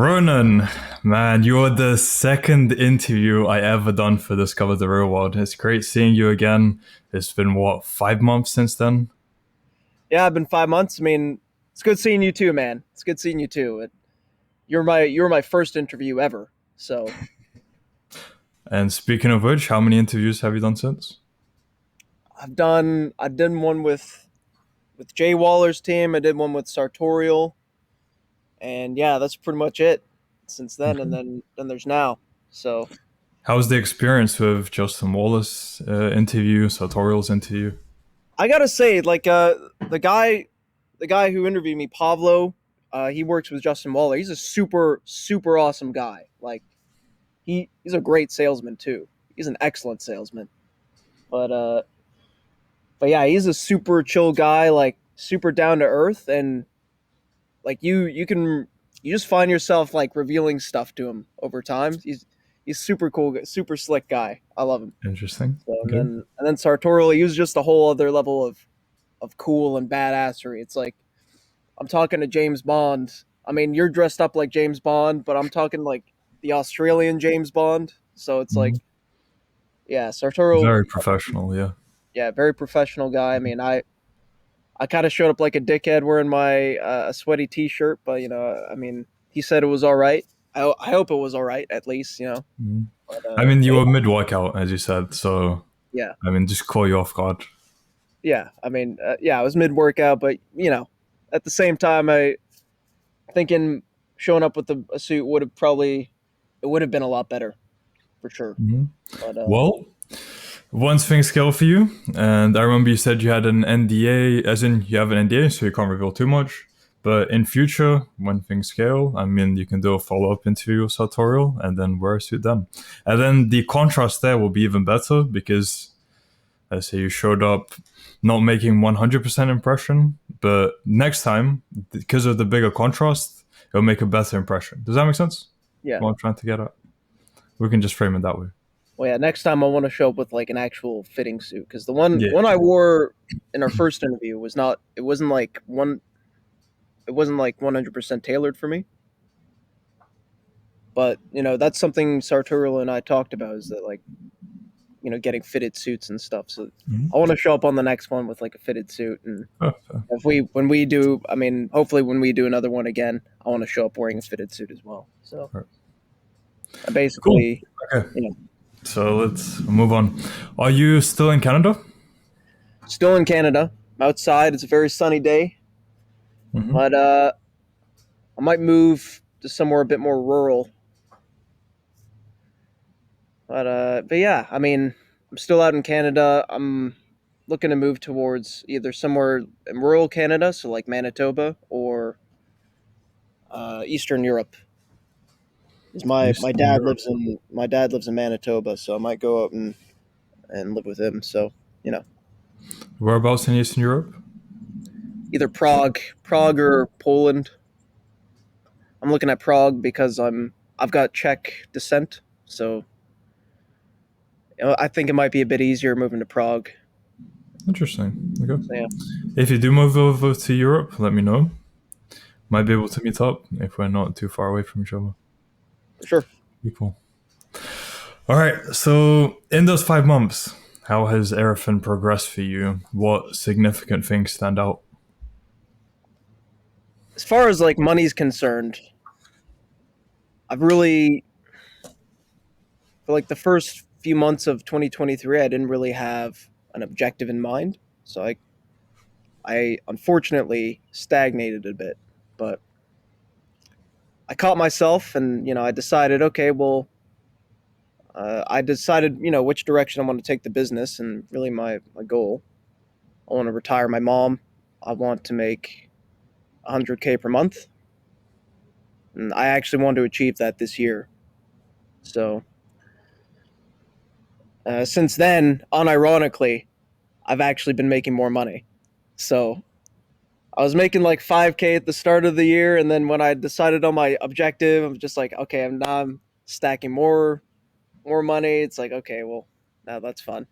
Ronan, man, you're the second interview I ever done for Discover the Real World. It's great seeing you again. It's been what, 5 months since then? Yeah, I've been 5 months. I mean, it's good seeing you too, man. It's good seeing you too. You were my first interview ever. So And speaking of which, how many interviews have you done since? I did one with Jay Waller's team. I did one with Sartorial, and yeah, that's pretty much it since then. And Okay. then there's now. So How was the experience with Justin Wallace interview, Sartorial's interview? I gotta say, the guy who interviewed me, Pablo, he works with Justin Waller. He's a super awesome guy. Like he's a great salesman too. He's an excellent salesman. But uh, but yeah, he's a super chill guy, like super down to earth, and like you just find yourself like revealing stuff to him over time. He's super cool, super slick guy. I love him. Interesting. So Okay. and then Sartorial, he was just a whole other level of cool and badassery. It's like I'm talking to James Bond. I mean, you're dressed up like James Bond, but I'm talking like the Australian James Bond. So it's like, Mhm. yeah, Sartorial, Very professional, yeah. yeah, very professional guy. I mean, I kind of showed up like a dickhead wearing my a sweaty T-shirt, but I mean, he said it was all right. I hope it was all right, at least, Mhm. I But mean, you yeah, were mid-workout, as you said, so, yeah, I mean, just call you off guard. yeah. I mean, yeah, I was mid workout, but at the same time, I thinking showing up with a suit would have been a lot better for sure. Mhm. But Well, once things scale for you, and I remember you said you had an NDA, as in you have an NDA, so you can't reveal too much. But in future, when things scale, I mean, you can do a follow-up interview with Sartorial and then wear a suit then. And then the contrast there will be even better because, let's say you showed up not making 100% impression, but next time, because of the bigger contrast, it'll make a better impression. Does that make sense? yeah, What I'm trying to get at? We can just frame it that way. well, yeah. Next time I want to show up with like an actual fitting suit because the one Yeah. I wore in our first interview was not. It wasn't like one. It wasn't like 100% tailored for me. But that's something Sartorial and I talked about is that like getting fitted suits and stuff. So Mhm. I want to show up on the next one with like a fitted suit, and Oh, fair. if we when we do, I mean, hopefully when we do another one again, I want to show up wearing a fitted suit as well. So Right. I Cool. basically, Okay. you know, So let's move on. Are you still in Canada? still in Canada. I'm outside. It's a very sunny day, Hmm. but I might move to somewhere a bit more rural. But yeah, I mean, I'm still out in Canada. I'm looking to move towards either somewhere in rural Canada, so like Manitoba, or Eastern Europe. 'Cause my Eastern dad Europe. lives in Manitoba, so I might go out and live with him. So you know, Whereabouts in Eastern Europe? either Prague or Poland. I'm looking at Prague because I've got Czech descent, so I think it might be a bit easier moving to Prague. Interesting. Okay. So yeah, If you do move over to Europe, let me know. Might be able to meet up if we're not too far away from each other. for sure. Be cool. All right. So in those 5 months, how has everything progressed for you? What significant things stand out? As far as like money's concerned, I've really for like the first few months of 2023, I didn't really have an objective in mind. So I unfortunately stagnated a bit, but I caught myself and I decided, okay, well, I decided which direction I want to take the business, and really my goal. I want to retire my mom. I want to make 100K per month, and I actually want to achieve that this year. So since then, unironically, I've actually been making more money. So I was making like 5K at the start of the year, and then when I decided on my objective, I'm just like, okay, I'm stacking more money. It's like, okay, well, now that's fun.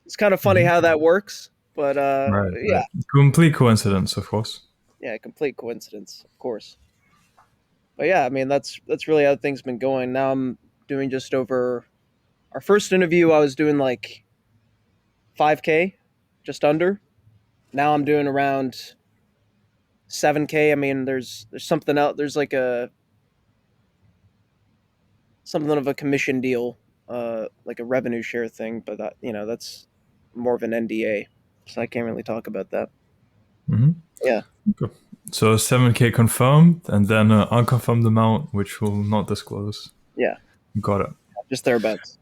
It's kind of funny Mhm. how that works, but Right. yeah, Right. Complete coincidence, of course. yeah, complete coincidence, of course. But yeah, I mean that's really how things been going. Now I'm doing just over our first interview. I was doing like 5K, just under. Now I'm doing around 7K. I mean, there's something out. There's like a something of a commission deal, like a revenue share thing. But that that's more of an NDA, so I can't really talk about that. Hmm. Yeah, Okay. So 7K confirmed, and then an unconfirmed amount, which we'll not disclose. yeah, Got it. just thereabouts.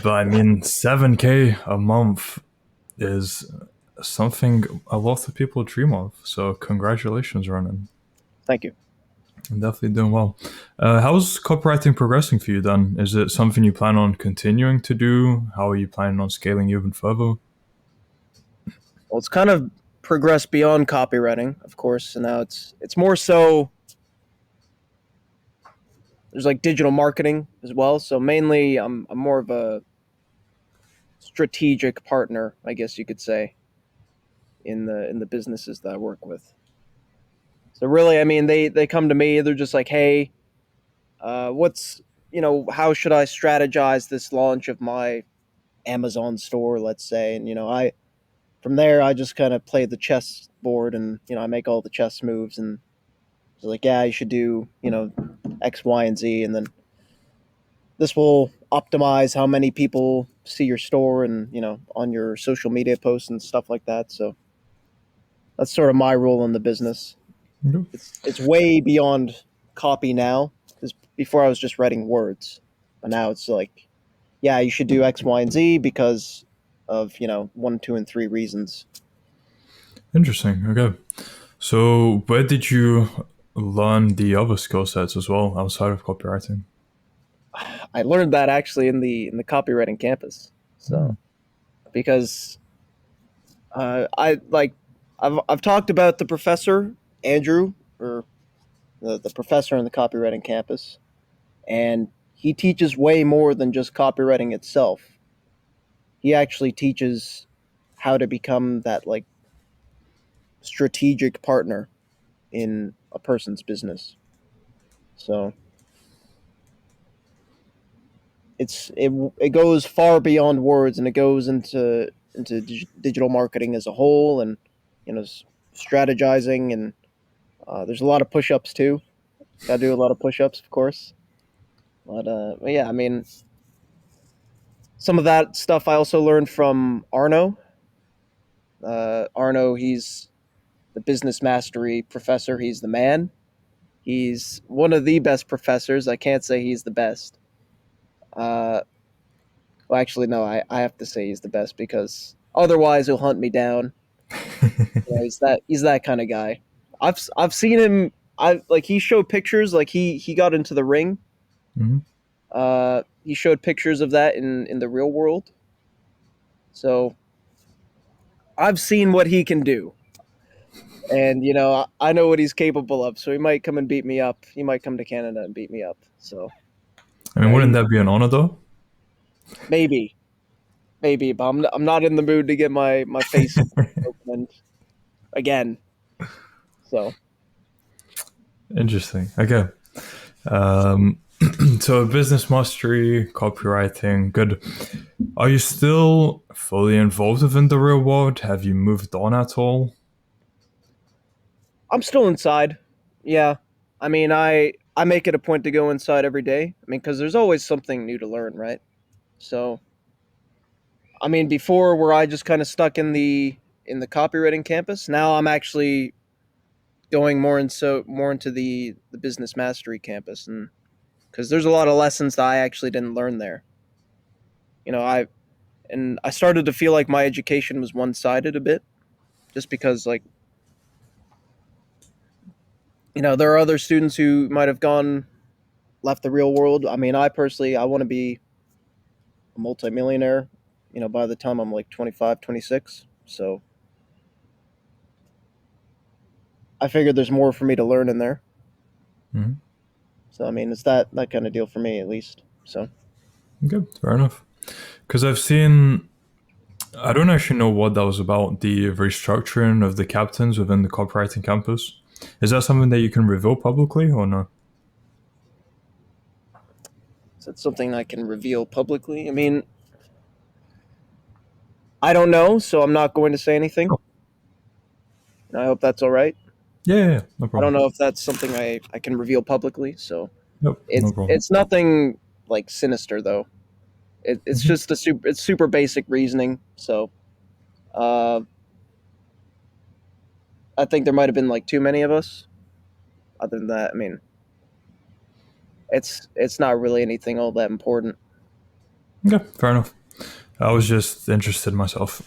But I mean, 7K a month is something a lot of people dream of. So congratulations, Ronan. Thank you. I'm definitely doing well. How's copywriting progressing for you then? Is it something you plan on continuing to do? How are you planning on scaling even further? Well, it's kind of progressed beyond copywriting, of course, and now it's more so there's like digital marketing as well. So mainly, I'm more of a strategic partner, I guess you could say, in the businesses that I work with. So really, I mean, they come to me. They're just like, hey, what's how should I strategize this launch of my Amazon store, let's say, and I from there I just kind of play the chess board, and I make all the chess moves, and it's like, yeah, you should do X, Y, and Z, and then this will optimize how many people see your store and on your social media posts and stuff like that. So that's sort of my role in the business. Okay. It's way beyond copy now, because before I was just writing words, but now it's like, yeah, you should do X, Y, and Z because of 1, 2, and 3 reasons. Interesting. Okay. So where did you learn the other skill sets as well outside of copywriting? I learned that actually in the copywriting campus. Hmm. So because I like I've talked about the professor Andrew, or the professor in the copywriting campus, and he teaches way more than just copywriting itself. He actually teaches how to become that like strategic partner in a person's business. So it goes far beyond words, and it goes into digital marketing as a whole, and strategizing, and there's a lot of push-ups too. Got to do a lot of push-ups, of course. But yeah, I mean, some of that stuff I also learned from Arno. Arno, he's the business mastery professor. He's the man. He's one of the best professors. I can't say he's the best. Uh, well, actually, no. I have to say he's the best, because otherwise he'll hunt me down. He's that kind of guy. I've seen him. I like he showed pictures. Like he got into the ring. Mhm. He showed pictures of that in the real world. So I've seen what he can do, and I know what he's capable of. So he might come and beat me up. He might come to Canada and beat me up. So I mean, wouldn't that be an honor though? maybe, maybe, but I'm not in the mood to get my face opened again. So Interesting. Okay. Um, so business mastery, copywriting, good. Are you still fully involved within the real world? Have you moved on at all? I'm still inside. Yeah, I mean, I make it a point to go inside every day. I mean, because there's always something new to learn, right? So I mean, before, where I just kind of stuck in the copywriting campus, now I'm actually going more into the business mastery campus, and because there's a lot of lessons that I actually didn't learn there. I started to feel like my education was one sided a bit, just because like there are other students who might have gone left the real world. I mean, I personally I want to be a multimillionaire. By the time I'm like 25, 26. So I figured there's more for me to learn in there. Mhm. So I mean, it's that kind of deal for me, at least. So Okay, fair enough. Because I've seen, I don't actually know what that was about, the restructuring of the captains within the copywriting campus. Is that something that you can reveal publicly or no? Is that something I can reveal publicly? I mean, I don't know, so I'm not going to say anything. Sure. And I hope that's all right. Yeah, no I don't problem. know if that's something I can reveal publicly. So Nope, no problem. it's nothing like sinister though. It's Mhm. just it's super basic reasoning. So uh, I think there might have been like too many of us. Other than that, I mean, it's not really anything all that important. Yeah, fair enough. I was just interested myself.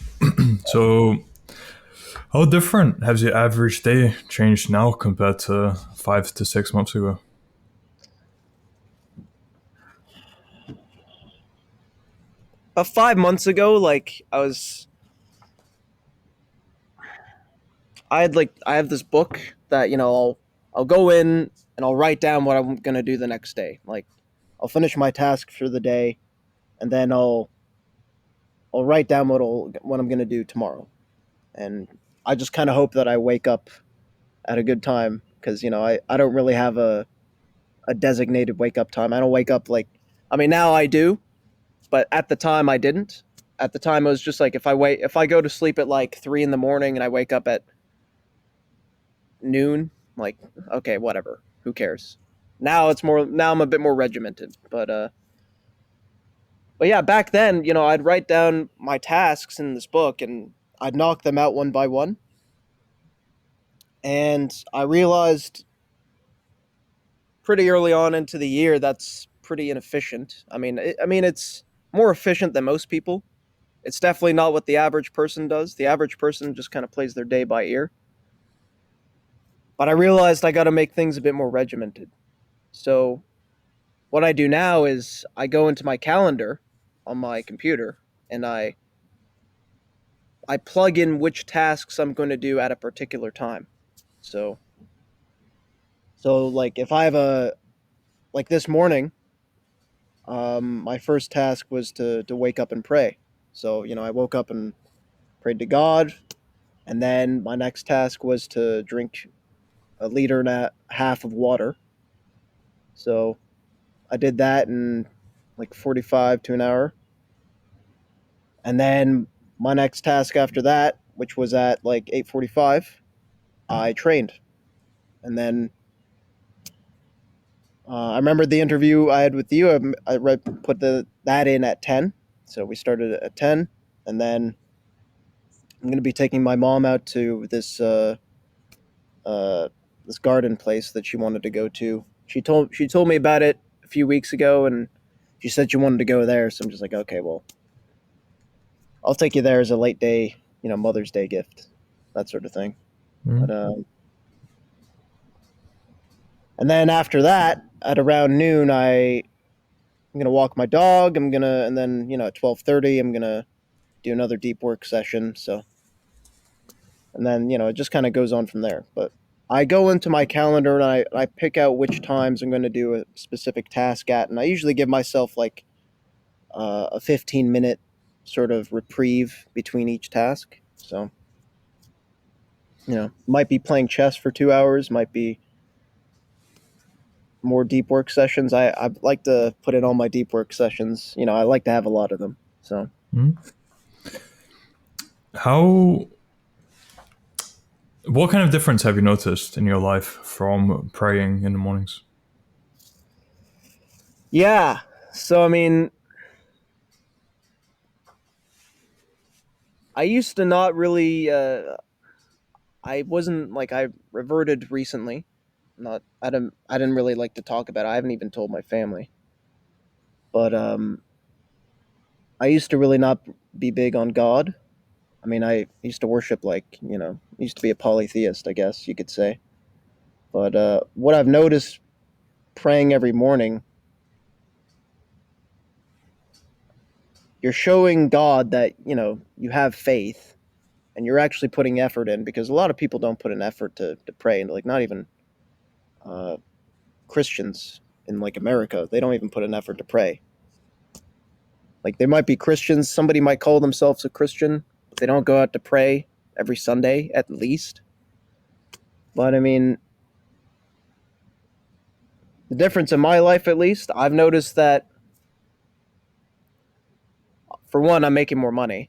So, how different has your average day changed now compared to 5 to 6 months ago? 5 months ago, like I have this book that I'll go in and I'll write down what I'm gonna do the next day. Like I'll finish my task for the day, and then I'll write down what I'm gonna do tomorrow. And I just kind of hope that I wake up at a good time because I don't really have a designated wake up time. I don't wake up like I mean now I do, but at the time I didn't. At the time it was just like if I go to sleep at like 3 in the morning and I wake up at noon, like okay, whatever. Who cares? Now I'm a bit more regimented. But yeah, back then, I'd write down my tasks in this book and I'd knock them out one by one. And I realized pretty early on into the year that's pretty inefficient. I mean it's more efficient than most people. It's definitely not what the average person does. The average person just kind of plays their day by ear. But I realized I got to make things a bit more regimented. So what I do now is I go into my calendar on my computer and I plug in which tasks I'm going to do at a particular time. So like if I have a like this morning, my first task was to wake up and pray. So I woke up and prayed to God, and then my next task was to drink a liter and a half of water. So I did that in like 45 to an hour, and then my next task after that, which was at like 8:45, I trained, and then I remember the interview I had with you. Put that in at 10, so we started at 10, and then I'm going to be taking my mom out to uh, this garden place that she wanted to go to. She told me about it a few weeks ago, and she said she wanted to go there. So I'm just like, okay, well, I'll take you there as a late day, Mother's Day gift, that sort of thing. But Mhm. and then after that, at around noon, I'm gonna walk my dog. And then at 12:30, I'm gonna do another deep work session. So and then it just kind of goes on from there. But I go into my calendar and I pick out which times I'm going to do a specific task at, and I usually give myself like a 15-minute sort of reprieve between each task. So might be playing chess for 2 hours, might be more deep work sessions. I like to put in all my deep work sessions. I like to have a lot of them. So Mhm. How What kind of difference have you noticed in your life from praying in the mornings? yeah, so I mean, I used to not really. I wasn't like I reverted recently. Not I didn't really like to talk about it. I haven't even told my family. But I used to really not be big on God. I mean, I used to worship like, used to be a polytheist, I guess you could say. But what I've noticed praying every morning, you're showing God that, you have faith and you're actually putting effort in because a lot of people don't put an effort to pray, and like not even uh, Christians in like America, they don't even put an effort to pray. Like they might be Christians, somebody might call themselves a Christian, but they don't go out to pray every Sunday at least. But I mean, the difference in my life at least, I've noticed that for one, I'm making more money.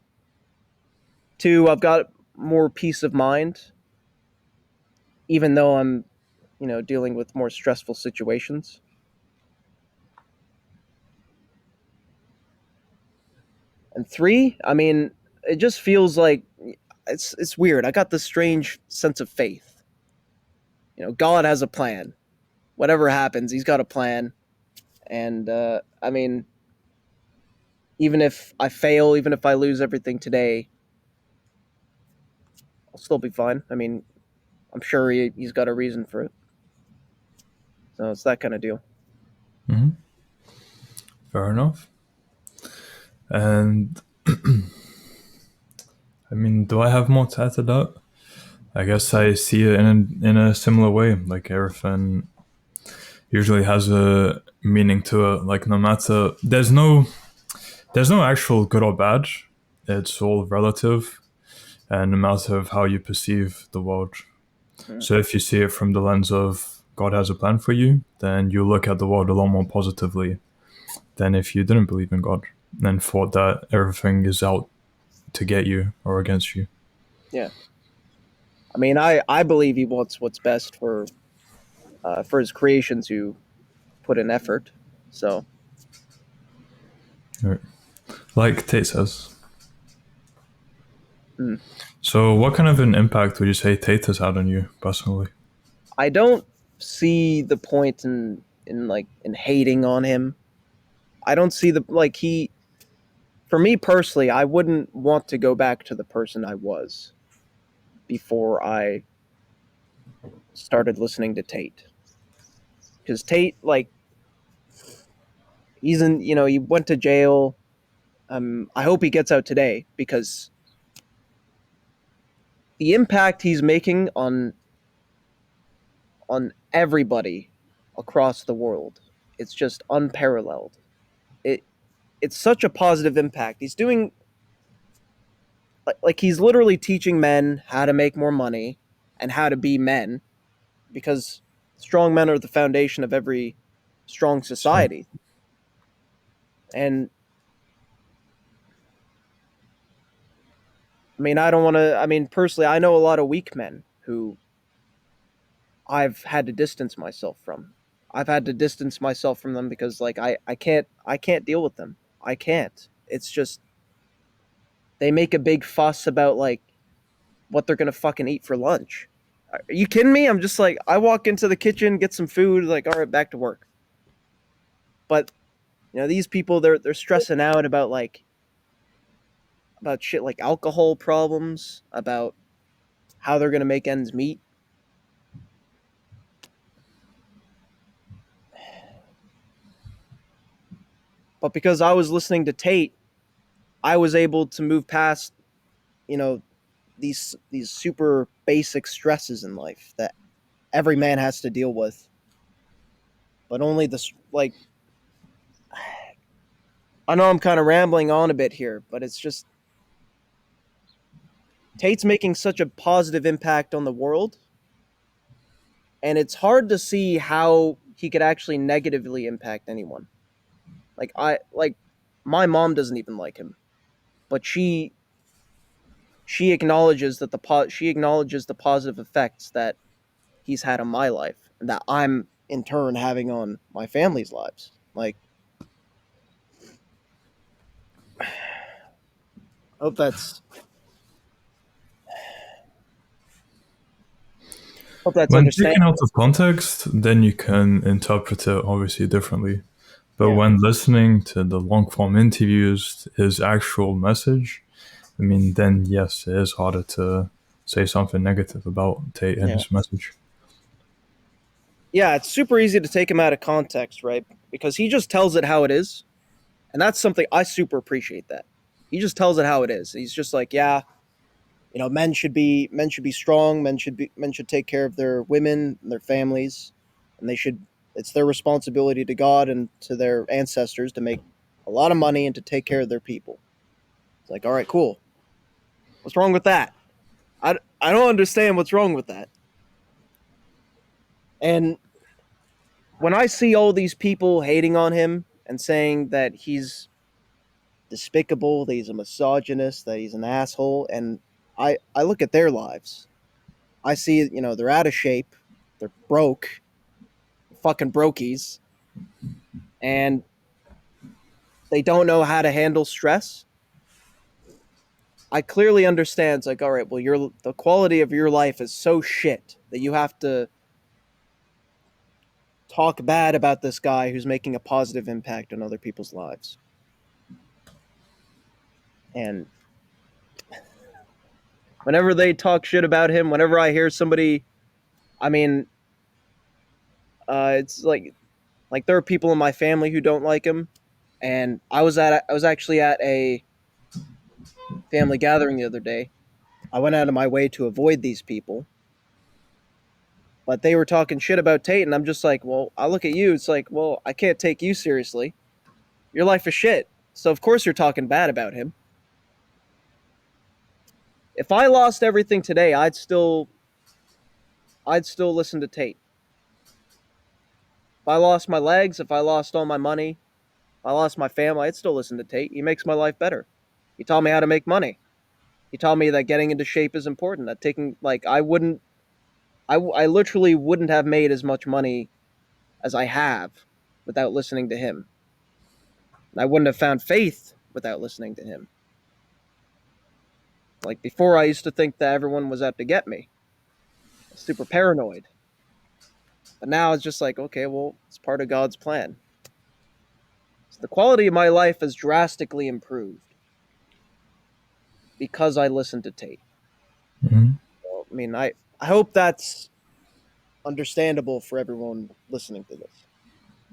Two, I've got more peace of mind, even though I'm, dealing with more stressful situations. And three, I mean, it just feels like it's weird. I got this strange sense of faith. God has a plan. Whatever happens, He's got a plan. And I mean, even if I fail, even if I lose everything today, I'll still be fine. I mean, I'm sure he's got a reason for it. So it's that kind of deal. Hmm. Fair enough. And I mean, do I have more to add to that? I guess I see it in a similar way. Like everything usually has a meaning to it. Like no matter there's no actual good or bad. It's all relative and a matter of how you perceive the world. Mm. So if you see it from the lens of God has a plan for you, then you look at the world a lot more positively than if you didn't believe in God and thought that everything is out to get you or against you. Yeah. I mean, I believe He wants what's best for His creation to put in effort. So Right. Like Tate says. mm. So what kind of an impact would you say Tate has had on you personally? I don't see the point in hating on him. I don't see the like he for me personally, I wouldn't want to go back to the person I was before I started listening to Tate. Because Tate, like, he went to jail. I hope he gets out today because the impact he's making on everybody across the world, it's just unparalleled. It it's such a positive impact. He's doing like he's literally teaching men how to make more money and how to be men because strong men are the foundation of every strong So, society. And I mean, I don't want to. I mean, personally, I know a lot of weak men who I've had to distance myself from. I've had to distance myself from them because, like, I can't deal with them. I can't. It's just they make a big fuss about like what they're gonna fucking eat for lunch. Are you kidding me? I'm just like, I walk into the kitchen, get some food, like, all right, back to work. But these people, they're stressing out about shit like alcohol problems, about how they're gonna make ends meet. But because I was listening to Tate, I was able to move past, you know, these super basic stresses in life that every man has to deal with. But only like I know I'm kind of rambling on a bit here, but it's just Tate's making such a positive impact on the world, and it's hard to see how he could actually negatively impact anyone. Like my mom doesn't even like him, but she acknowledges she acknowledges the positive effects that he's had on my life and that I'm in turn having on my family's lives. Like, hope that's hope that's when taken understandable. out of context, then you can interpret it obviously differently. But Yeah, when listening to the long form interviews, his actual message, I mean, then yes, it is harder to say something negative about Tate and yeah, his message. yeah. It's super easy to take him out of context, right? Because he just tells it how it is, and that's something I super appreciate. That he just tells it how it is. He's just like, yeah, men should be strong. Men should take care of their women and their families, and they should. It's their responsibility to God and to their ancestors to make a lot of money and to take care of their people. It's like, all right, cool. What's wrong with that? I don't understand what's wrong with that. And when I see all these people hating on him and saying that despicable, that he's a misogynist, that he's an asshole. And I look at their lives. I see, they're out of shape, they're broke, fucking brokies, and they don't know how to handle stress. I clearly understand. It's like, all right, well, the quality of your life is so shit that you have to talk bad about this guy who's making a positive impact on other people's lives. And whenever they talk shit about him, whenever I hear somebody, I mean, it's like there are people in my family who don't like him, and I was actually at a family gathering the other day. I went out of my way to avoid these people, but they were talking shit about Tate, and I'm just like, well, I look at you, it's like, well, I can't take you seriously. Your life is shit, so of course you're talking bad about him. If I lost everything today, I'd still listen to Tate. If I lost my legs, if I lost all my money, if I lost my family, I'd still listen to Tate. He makes my life better. He taught me how to make money. He taught me that getting into shape is important. That taking like I literally wouldn't have made as much money as I have without listening to him. I wouldn't have found faith without listening to him. Like before, I used to think that everyone was out to get me. I was super paranoid. But now it's just like, okay, well, it's part of God's plan. So the quality of my life has drastically improved because I listened to Tate. Mm-hmm. So, I mean, I hope that's understandable for everyone listening to this.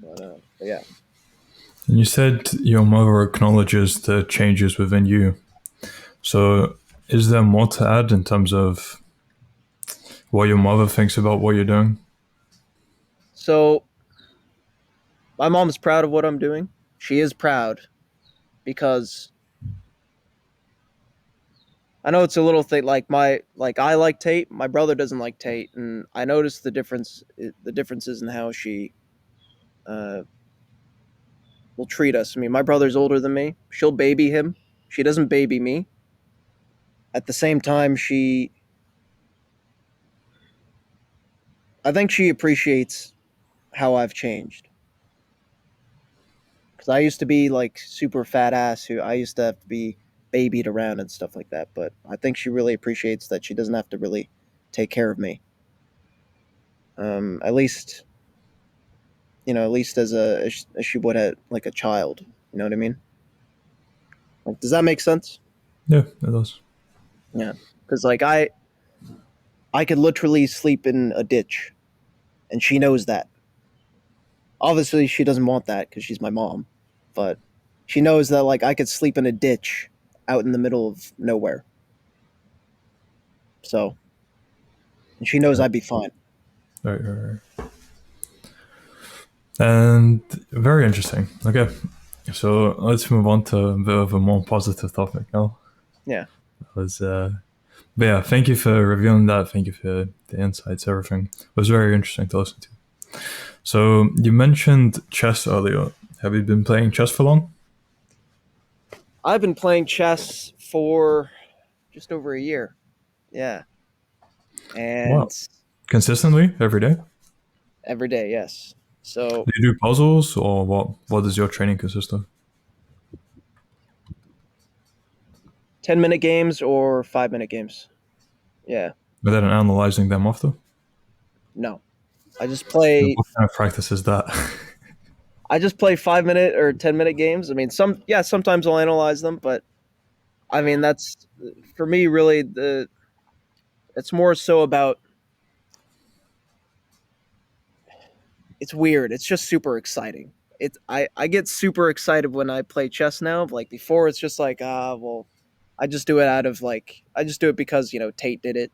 But yeah. And you said your mother acknowledges the changes within you. So, is there more to add in terms of what your mother thinks about what you're doing? So my mom's proud of what I'm doing. She is proud because I know it's a little thing like I like Tate, my brother doesn't like Tate, and I noticed the differences in how she uh, will treat us. I mean, my brother's older than me. She'll baby him. She doesn't baby me. At the same time, I think she appreciates how I've changed. Because I used to be like super fat ass who I used to have to be babied around and stuff like that. But I think she really appreciates that she doesn't have to really take care of me. At least at least as she would at like a child. You know what I mean? Like, does that make sense? Yeah, it does. Yeah. Because like I could literally sleep in a ditch, and she knows that. Obviously, she doesn't want that because she's my mom, but she knows that like I could sleep in a ditch out in the middle of nowhere. So, and she knows I'd be fine. Right. And very interesting. Okay, so let's move on to a bit of a more positive topic now. Yeah. But yeah, thank you for revealing that. Thank you for the insights, everything. It was very interesting to listen to. So you mentioned chess earlier. Have you been playing chess for long? I've been playing chess for just over a year. Yeah. Wow. And Consistently every day? every day, yes. So Do you do puzzles or what? What does your training consist of? 10-minute games or 5-minute games. Yeah. Rather than analyzing them after? No. I just play What kind of practice is that? I just play 5-minute or 10-minute games. I mean, sometimes I'll analyze them, but I mean that's for me really it's more so about it's weird. It's just super exciting. I get super excited when I play chess now. Like before, it's just like well, I just do it out of like I just do it because Tate did it,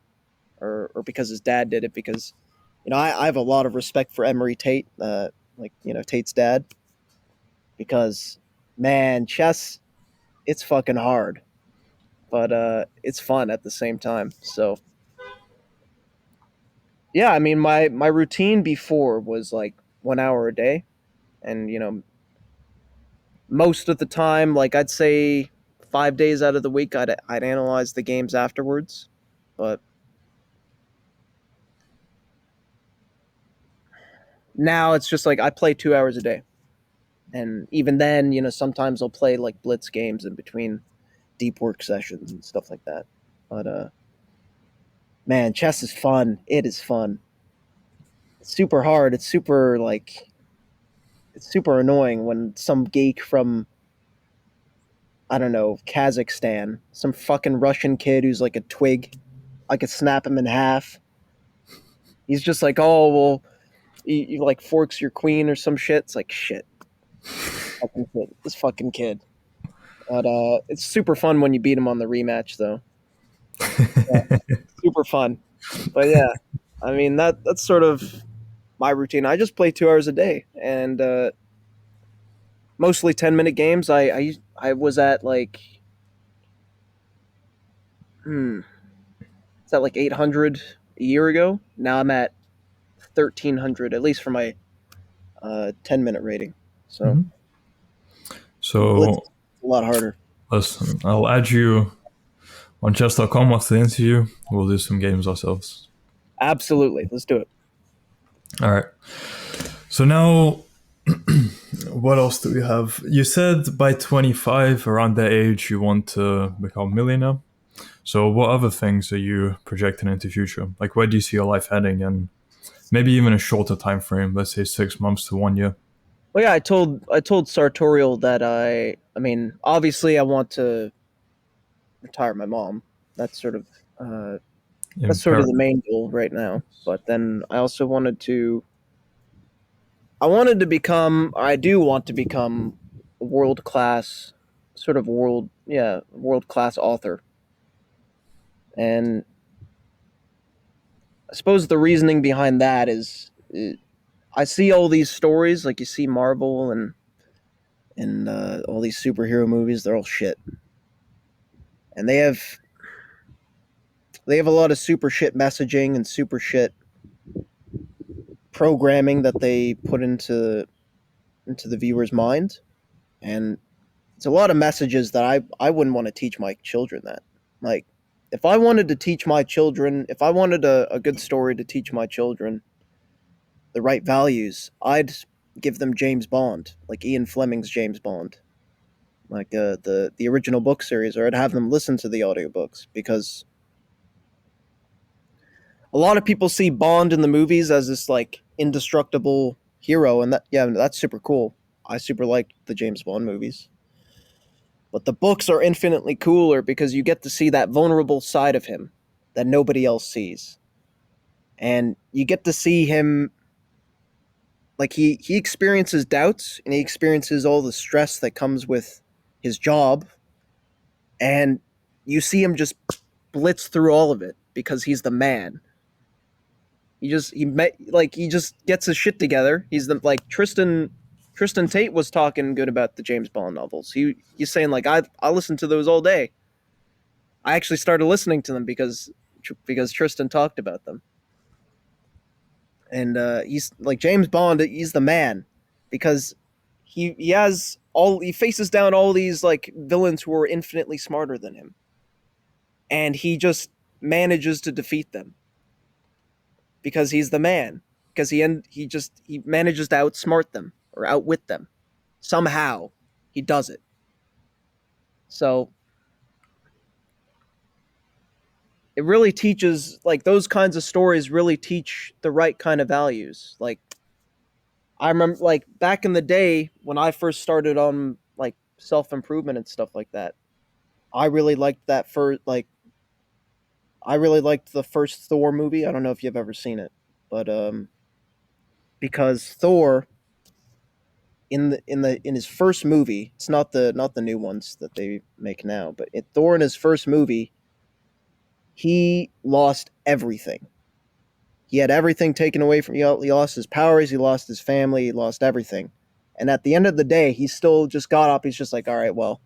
or because his dad did it. Because I have a lot of respect for Emery Tate, like Tate's dad, because man, chess it's fucking hard, but it's fun at the same time. So yeah, I mean my routine before was like 1 hour a day, and most of the time, like I'd say 5 days out of the week, I'd analyze the games afterwards. But now it's just like I play 2 hours a day, and even then, sometimes I'll play like blitz games in between deep work sessions and stuff like that. But man, chess is fun. It is fun. It's super hard. It's super annoying when some geek from, I don't know, Kazakhstan, some fucking Russian kid who's like a twig, I could snap him in half. He's just like, oh well, you like forks your queen or some shit. It's like shit, fucking kid, this fucking kid. But it's super fun when you beat him on the rematch, though. Yeah, super fun. But yeah, I mean that's sort of my routine. I just play 2 hours a day, and mostly 10-minute games. I was at like, hmm, it's at like 800 a year ago. Now I'm at 1300, at least for my 10-minute rating. So Mhm. Blitz So is a lot harder. listen, I'll add you on chess.com after the interview. We'll do some games ourselves. Absolutely, let's do it. All right. So now, what else do we have? You said by 25, around that age, you want to become a millionaire. So what other things are you projecting into the future? Like, where do you see your life heading, and maybe even a shorter time frame? Let's say 6 months to 1 year. Well, yeah, I told Sartorial that I mean, obviously, I want to retire my mom. That's sort of uh, that's sort of the Imperative. main goal right now. But then I also I wanted to become, I do want to become a world class, sort of world class author. And I suppose the reasoning behind that is, I see all these stories, like you see Marvel and all these superhero movies. They're all shit, and they have a lot of super shit messaging and super shit programming that they put into the viewer's mind, and it's a lot of messages that I wouldn't want to teach my children that. Like, if I wanted to teach my children, if I wanted a good story to teach my children the right values, I'd give them James Bond, like Ian Fleming's James Bond, like the original book series, or I'd have them listen to the audiobooks, because a lot of people see Bond in the movies as this like indestructible hero, and that, yeah, that's super cool. I super like the James Bond movies. But the books are infinitely cooler because you get to see that vulnerable side of him that nobody else sees. And you get to see him, like he experiences doubts, and he experiences all the stress that comes with his job, and you see him just blitz through all of it because he's the man. He just gets his shit together. He's the like Tristan Tate was talking good about the James Bond novels. He's saying like I listen to those all day. I actually started listening to them because Tristan talked about them. And he's like James Bond. He's the man because he faces down all these like villains who are infinitely smarter than him, and he just manages to defeat them because he's the man. Because he manages to outsmart them or outwit them somehow. He does it. So it really teaches, like, those kinds of stories really teach the right kind of values. Like, I remember, like, back in the day when I first started on like self improvement and stuff like that. I really liked that first, like, I really liked the first Thor movie. I don't know if you've ever seen it, but because Thor in his first movie, it's not the new ones that they make now, but Thor in his first movie, he lost everything. He had everything taken away from him. He lost his powers, he lost his family, he lost everything. And at the end of the day, he still just got up. He's just like, all right, well,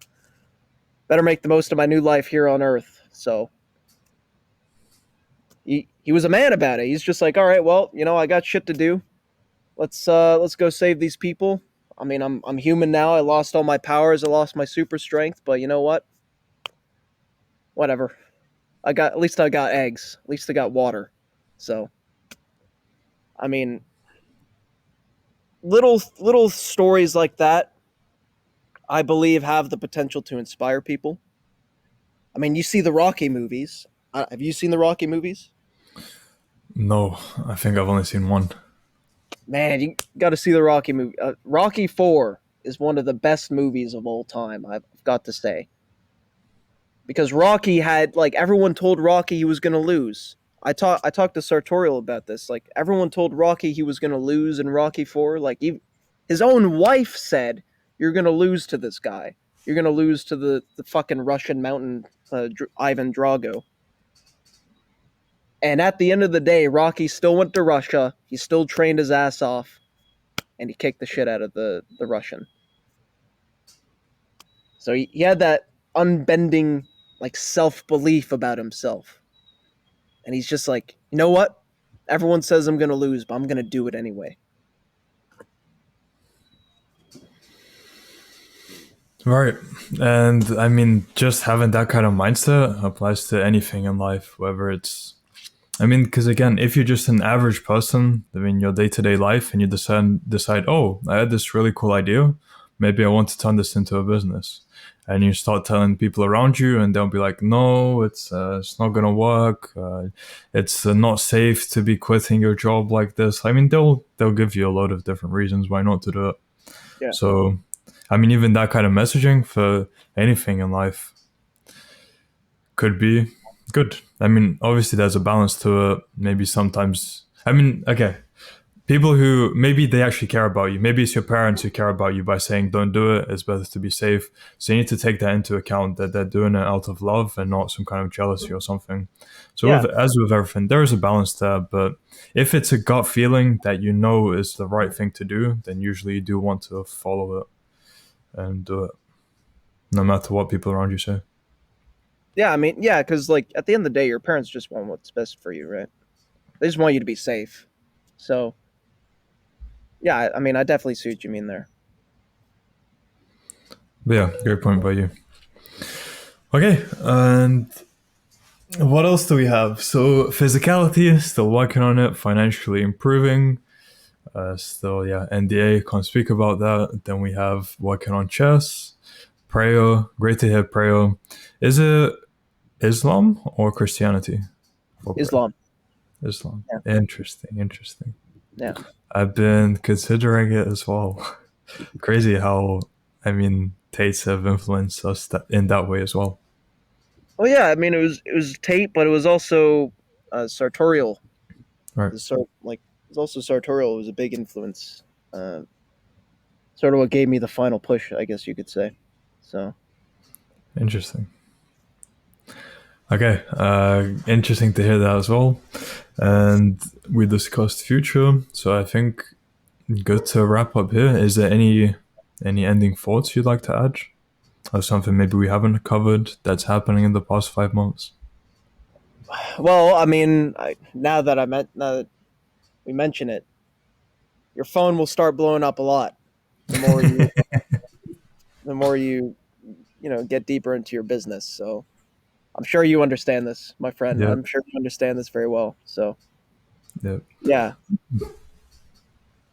better make the most of my new life here on Earth. So he was a man about it. He's just like, all right, well, I got shit to do. Let's go save these people. I mean, I'm human now. I lost all my powers. I lost my super strength. But you know what? Whatever. At least I got eggs. At least I got water. So I mean, little stories like that, I believe, have the potential to inspire people. I mean, you see the Rocky movies. Have you seen the Rocky movies? No, I think I've only seen one. Man, you got to see the Rocky movie. Rocky 4 is one of the best movies of all time, I've got to say. Because Rocky had, like, everyone told Rocky he was going to lose. I talked to Sartorial about this. Like, everyone told Rocky he was going to lose in Rocky 4. Like, his own wife said, "You're going to lose to this guy. You're going to lose to the fucking Russian mountain Ivan Drago." And at the end of the day, Rocky still went to Russia. He still trained his ass off, and he kicked the shit out of the Russian. So he had that unbending, like, self belief about himself, and he's just like, you know what? Everyone says I'm gonna lose, but I'm gonna do it anyway. Right. And I mean, just having that kind of mindset applies to anything in life, whether it's, I mean, because again, if you're just an average person living your day to day life and you decide, oh, I had this really cool idea, maybe I want to turn this into a business, and you start telling people around you, and they'll be like, no, it's not gonna work. It's not safe to be quitting your job like this. I mean, they'll give you a lot of different reasons why not to do it. Yeah, So, I mean, even that kind of messaging for anything in life could be good. I mean, obviously there's a balance to it. Maybe sometimes, I mean, okay, people who maybe they actually care about you. Maybe it's your parents who care about you by saying, don't do it. It's better to be safe. So you need to take that into account, that they're doing it out of love and not some kind of jealousy or something. So yeah, as with everything, there is a balance there. But if it's a gut feeling that you know is the right thing to do, then usually you do want to follow it and do it, no matter what people around you say. yeah. I mean, yeah, because like at the end of the day, your parents just want what's best for you, right? They just want you to be safe. So yeah, I mean, I definitely see what you mean there. But yeah, great point by you. Okay, and what else do we have? So physicality, still working on it, financially improving. Still, yeah, NDA, can't speak about that. Then we have working on chess, prayer, great to hear prayer. Is it Islam or Christianity? For prayer? Islam. Islam. Yeah, Interesting, interesting. yeah. I've been considering it as well. Crazy how, I mean, Tates have influenced us in that way as well. Oh yeah, I mean, it was Tate, but it was also Sartorial. Right. Like, it was also Sartorial. It was a big influence. Uh, Sort of what gave me the final push, I guess you could say. So Interesting. Okay. Interesting to hear that as well. And we discussed future. So I think good to wrap up here. Is there any ending thoughts you'd like to add? Or something maybe we haven't covered that's happening in the past 5 months? well, I mean, now that we mention it, your phone will start blowing up a lot. The more you the more you get deeper into your business. So I'm sure you understand this, my friend. Yeah. I'm sure you understand this very well. So Yeah. yeah,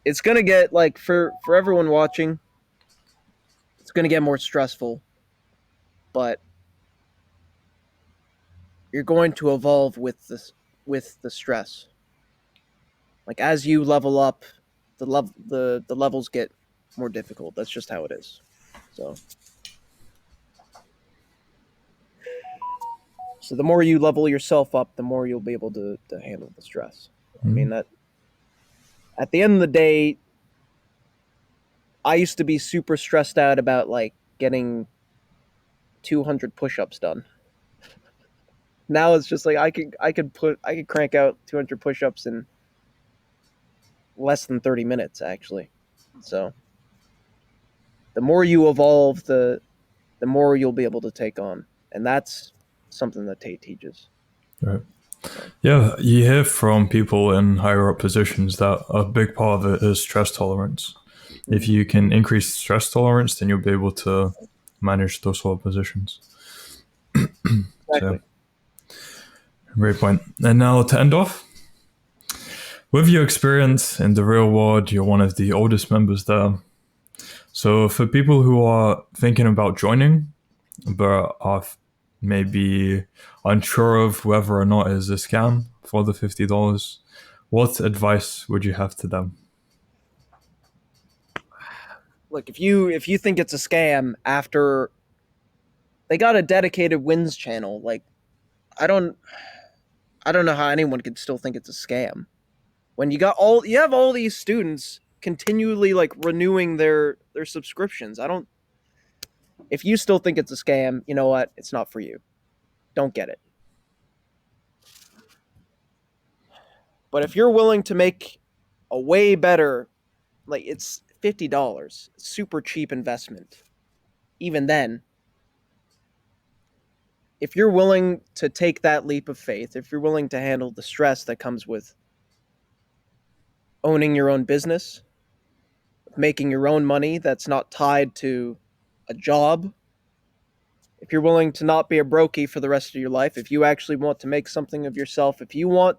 it's gonna get, like, for everyone watching, it's gonna get more stressful, but you're going to evolve with the stress. Like, as you level up, the levels get more difficult. That's just how it is. So the more you level yourself up, the more you'll be able to handle the stress. I mean, Mhm. that at the end of the day, I used to be super stressed out about, like, getting 200 push-ups done. Now it's just like I could crank out 200 push-ups in less than 30 minutes, actually. So the more you evolve, the more you'll be able to take on, and that's something that Tate teaches. Right. So Yeah, you hear from people in higher up positions that a big part of it is stress tolerance. If you can increase stress tolerance, then you'll be able to manage those sort of positions. So, Exactly. great point. And now to end off, with your experience in the real world, you're one of the oldest members there. So, for people who are thinking about joining, but are maybe unsure of whether or not it is a scam for the $50, what advice would you have to them? Look, if you think it's a scam after they got a dedicated wins channel, like I don't I don't know how anyone could still think it's a scam. When you have all these students continually like renewing their subscriptions. I don't If you still think it's a scam, you know what? It's not for you. Don't get it. But if you're willing to make a way better, like it's $50, super cheap investment. Even then, if you're willing to take that leap of faith, if you're willing to handle the stress that comes with owning your own business, making your own money that's not tied to a job, if you're willing to not be a brokey for the rest of your life, if you actually want to make something of yourself, if you want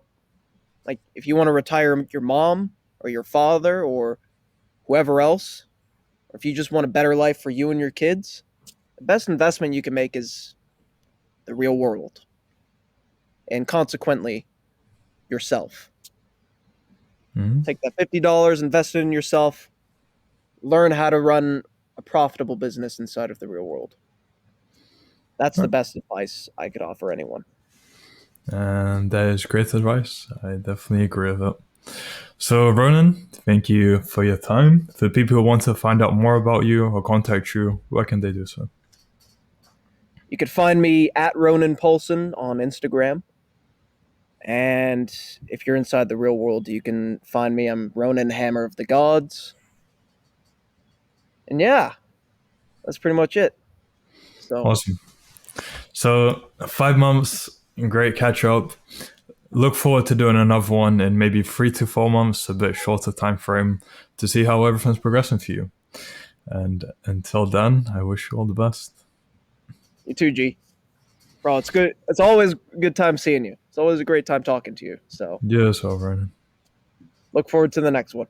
to retire your mom or your father or whoever else, or if you just want a better life for you and your kids, the best investment you can make is the real world. And consequently, yourself. Mm-hmm. Take that $50, invest it in yourself, learn how to run a profitable business inside of the real world. That's the best advice I could offer anyone. And that is great advice. I definitely agree with it. So, Ronan, thank you for your time. For people who want to find out more about you or contact you, where can they do so? You could find me at Ronan Polson on Instagram. And if you're inside the real world, you can find me. I'm Ronan Hammer of the Gods. And yeah, that's pretty much it. So Awesome. So, 5 months, great catch up. Look forward to doing another one in maybe 3 to 4 months, a bit shorter time frame, to see how everything's progressing for you. And until then, I wish you all the best. you too, G. Bro, it's good. It's always a good time seeing you. It's always a great time talking to you. So Yes, over. look forward to the next one.